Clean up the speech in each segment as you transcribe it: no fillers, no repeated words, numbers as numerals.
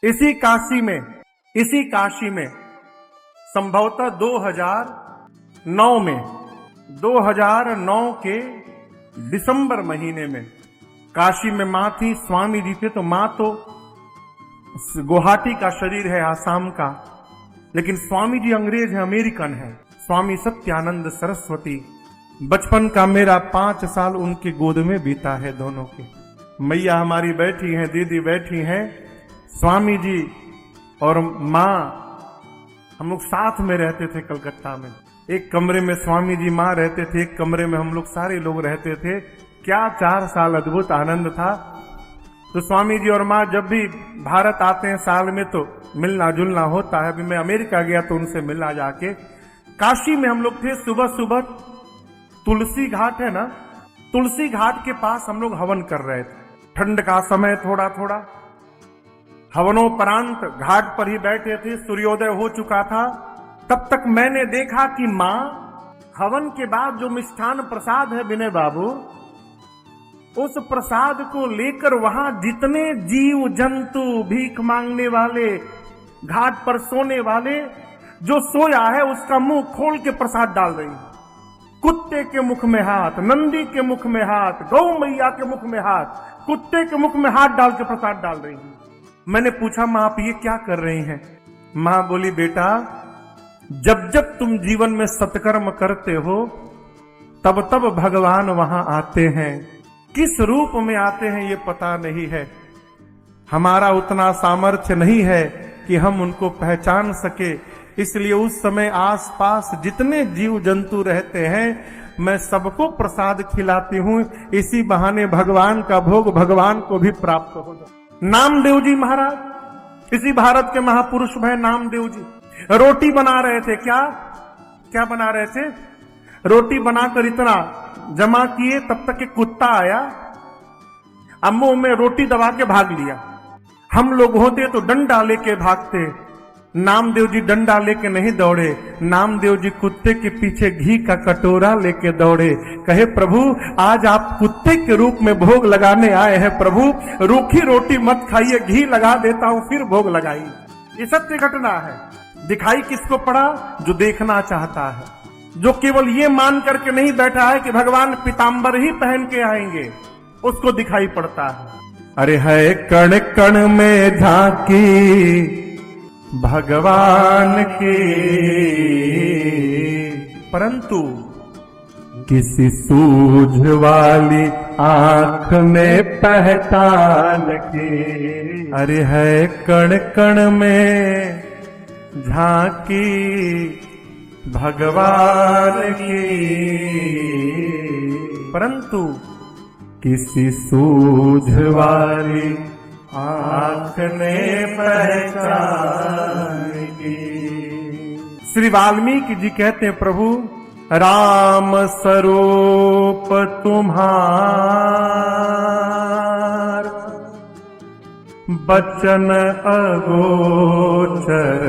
इसी काशी में संभवतः 2009 के दिसंबर महीने में काशी में माँ थी, स्वामी जी थे। तो माँ तो गुवाहाटी का शरीर है, आसाम का, लेकिन स्वामी जी अंग्रेज है, अमेरिकन है। स्वामी सत्यानंद सरस्वती, बचपन का मेरा 5 साल उनके गोद में बीता है दोनों के। मैया हमारी बैठी हैं, दीदी बैठी हैं, स्वामी जी और माँ हम लोग साथ में रहते थे कलकत्ता में। एक कमरे में स्वामी जी माँ रहते थे, एक कमरे में हम लोग सारे लोग रहते थे। क्या 4 साल अद्भुत आनंद था। तो स्वामी जी और माँ जब भी भारत आते हैं साल में तो मिलना जुलना होता है। अभी मैं अमेरिका गया तो उनसे मिलना जाके। काशी में हम लोग थे, सुबह सुबह तुलसी घाट है ना, तुलसी घाट के पास हम लोग हवन कर रहे थे। ठंड का समय थोड़ा थोड़ा, हवनोपरांत घाट पर ही बैठे थे, सूर्योदय हो चुका था। तब तक मैंने देखा कि माँ हवन के बाद जो मिष्ठान प्रसाद है विनय बाबू, उस प्रसाद को लेकर वहां जितने जीव जंतु, भीख मांगने वाले, घाट पर सोने वाले, जो सोया है उसका मुंह खोल के प्रसाद डाल रही है। कुत्ते के मुख में हाथ, नंदी के मुख में हाथ, गौ मैया के मुख में हाथ, कुत्ते के मुख में हाथ डाल के प्रसाद डाल रही है। मैंने पूछा माँ आप ये क्या कर रही हैं? माँ बोली बेटा, जब जब तुम जीवन में सत्कर्म करते हो तब तब भगवान वहां आते हैं। किस रूप में आते हैं ये पता नहीं है। हमारा उतना सामर्थ्य नहीं है कि हम उनको पहचान सके, इसलिए उस समय आसपास जितने जीव जंतु रहते हैं मैं सबको प्रसाद खिलाती हूँ। इसी बहाने भगवान का भोग भगवान को भी प्राप्त हो जाए। नामदेव जी महाराज इसी भारत के महापुरुष हैं। नामदेव जी रोटी बना रहे थे। क्या बना रहे थे? रोटी बनाकर इतना जमा किए, तब तक एक कुत्ता आया, अब मुंह में रोटी दबा के भाग लिया। हम लोग होते तो डंडा लेके भागते, नामदेव जी डंडा लेके नहीं दौड़े। नामदेव जी कुत्ते के पीछे घी का कटोरा लेके दौड़े। कहे प्रभु आज आप कुत्ते के रूप में भोग लगाने आए हैं, प्रभु रूखी रोटी मत खाइए, घी लगा देता हूं फिर भोग लगाइए। ये सत्य घटना है। दिखाई किसको पड़ा? जो देखना चाहता है, जो केवल ये मान करके नहीं बैठा है कि भगवान पीताम्बर ही पहन के आएंगे, उसको दिखाई पड़ता है। अरे है कण कण में झांकी भगवान की, परंतु किसी सूझ वाली आंख में पहचान की। अरे है कण कण में झांकी भगवान की, परंतु किसी सूझ वाली आंख ने पहचान की। श्री वाल्मीकि जी कहते हैं प्रभु राम स्वरूप तुम्हार, बचन अगोचर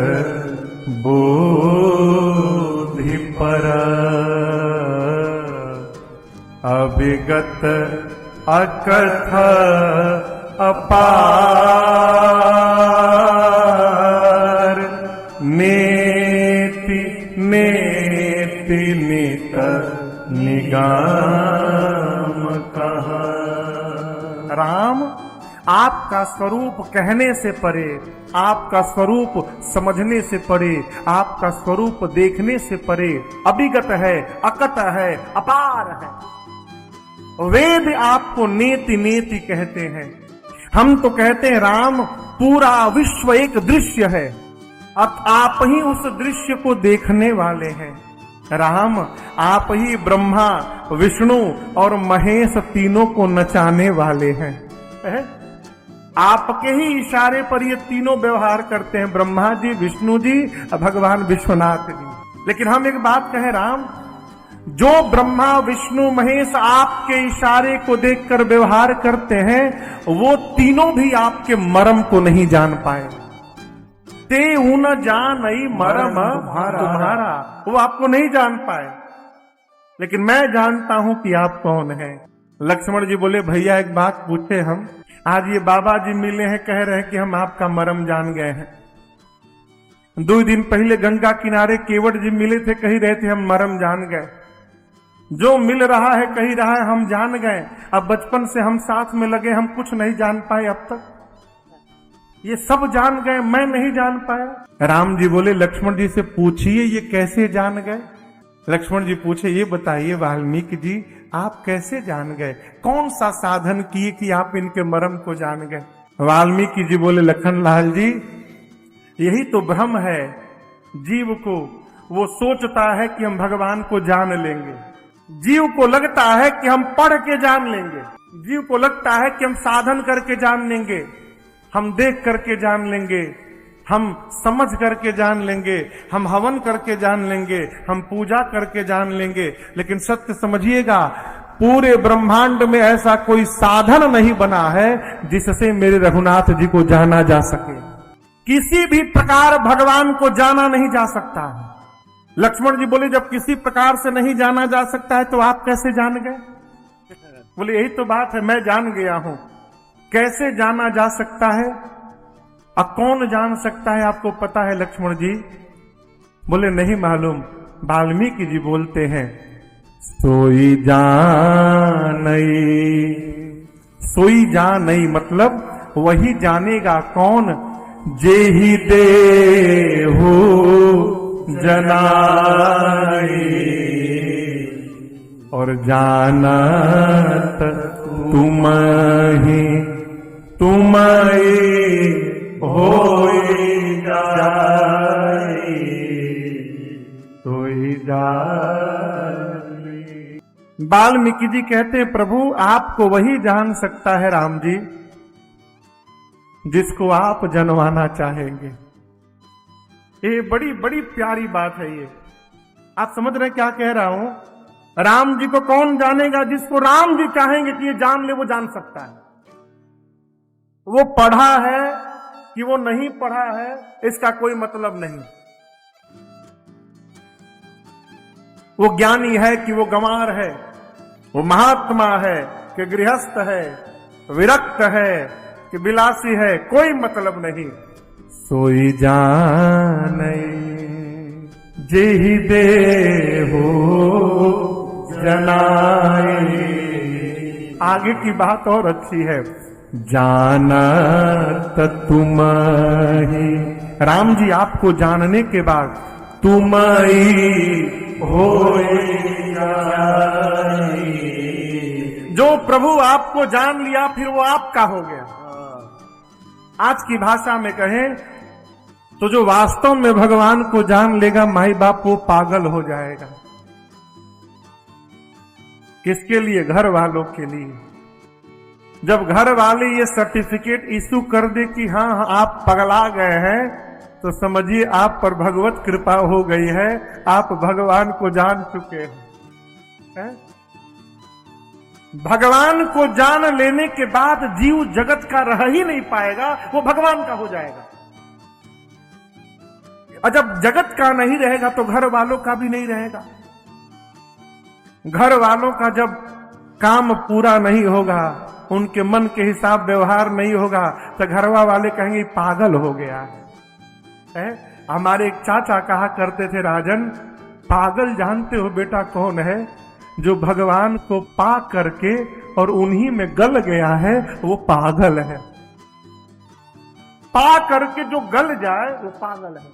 बोधि पर, अभिगत अकथ अपार, नेति नेति नित निगाम कहा। राम आपका स्वरूप कहने से परे, आपका स्वरूप समझने से परे, आपका स्वरूप देखने से परे, अभिगत है, अकत है, अपार है। वेद आपको नेति नेति कहते हैं। हम तो कहते हैं राम पूरा विश्व एक दृश्य है, अब आप ही उस दृश्य को देखने वाले हैं। राम आप ही ब्रह्मा, विष्णु और महेश तीनों को नचाने वाले हैं। आपके ही इशारे पर ये तीनों व्यवहार करते हैं, ब्रह्मा जी, विष्णु जी, भगवान विश्वनाथ जी। लेकिन हम एक बात कहें, राम जो ब्रह्मा विष्णु महेश आपके इशारे को देखकर व्यवहार करते हैं, वो तीनों भी आपके मर्म को नहीं जान पाए। ते न जानई मर्म तुम्हारा, वो आपको नहीं जान पाए, लेकिन मैं जानता हूं कि आप कौन हैं। लक्ष्मण जी बोले भैया एक बात पूछे हम, आज ये बाबा जी मिले हैं, कह रहे हैं कि हम आपका मरम जान गए हैं। 2 दिन पहले गंगा किनारे केवट जी मिले थे, कही रहे थे हम मरम जान गए। जो मिल रहा है कही रहा है हम जान गए। अब बचपन से हम साथ में लगे, हम कुछ नहीं जान पाए अब तक। ये सब जान गए, मैं नहीं जान पाया। राम जी बोले लक्ष्मण जी से पूछिए ये कैसे जान गए। लक्ष्मण जी पूछे ये बताइए वाल्मीकि जी आप कैसे जान गए, कौन सा साधन किए कि आप इनके मरम को जान गए। वाल्मीकि जी बोले लखनलाल जी यही तो भ्रम है जीव को, वो सोचता है कि हम भगवान को जान लेंगे। जीव को लगता है कि हम पढ़ के जान लेंगे, जीव को लगता है कि हम साधन करके जान लेंगे, हम देख करके जान लेंगे, हम समझ करके जान लेंगे, हम हवन करके जान लेंगे, हम पूजा करके जान लेंगे। लेकिन सत्य समझिएगा, पूरे ब्रह्मांड में ऐसा कोई साधन नहीं बना है जिससे मेरे रघुनाथ जी को जाना जा सके। किसी भी प्रकार भगवान को जाना नहीं जा सकता है। लक्ष्मण जी बोले जब किसी प्रकार से नहीं जाना जा सकता है तो आप कैसे जान गए। बोले यही तो बात है, मैं जान गया हूं। कैसे जाना जा सकता है और कौन जान सकता है आपको पता है लक्ष्मण जी। बोले नहीं मालूम। वाल्मीकि जी बोलते हैं सोई जानई। सोई जानई मतलब वही जानेगा कौन, जेहि देहु जनाई और जानत तुम्हि होई जाई सोई जाई। वाल्मीकि जी कहते हैं प्रभु आपको वही जान सकता है राम जी जिसको आप जनवाना चाहेंगे। ये बड़ी बड़ी प्यारी बात है। ये आप समझ रहे क्या कह रहा हूं। राम जी को कौन जानेगा, जिसको राम जी चाहेंगे कि ये जान ले वो जान सकता है। वो पढ़ा है कि वो नहीं पढ़ा है इसका कोई मतलब नहीं। वो ज्ञानी है कि वो गंवार है, वो महात्मा है कि गृहस्थ है, विरक्त है कि विलासी है, कोई मतलब नहीं। सोई जानई जेहि देहु जनाई। आगे की बात और अच्छी है, जानत तुम्हि। राम जी आपको जानने के बाद तुम्हि होई जाई। जो प्रभु आपको जान लिया फिर वो आपका हो गया। आज की भाषा में कहें तो जो वास्तव में भगवान को जान लेगा माई बाप वो पागल हो जाएगा। किसके लिए? घर वालों के लिए। जब घर वाले ये सर्टिफिकेट इशू कर दे कि हाँ आप पगला गए हैं तो समझिए आप पर भगवत कृपा हो गई है, आप भगवान को जान चुके हैं। भगवान को जान लेने के बाद जीव जगत का रह ही नहीं पाएगा, वो भगवान का हो जाएगा। और जब जगत का नहीं रहेगा तो घर वालों का भी नहीं रहेगा। घर वालों का जब काम पूरा नहीं होगा, उनके मन के हिसाब व्यवहार नहीं होगा तो घरवा वाले कहेंगे पागल हो गया है। हमारे एक चाचा कहा करते थे राजन, पागल जानते हो बेटा कौन है? जो भगवान को पा करके और उन्हीं में गल गया है वो पागल है। पा करके जो गल जाए वो पागल है।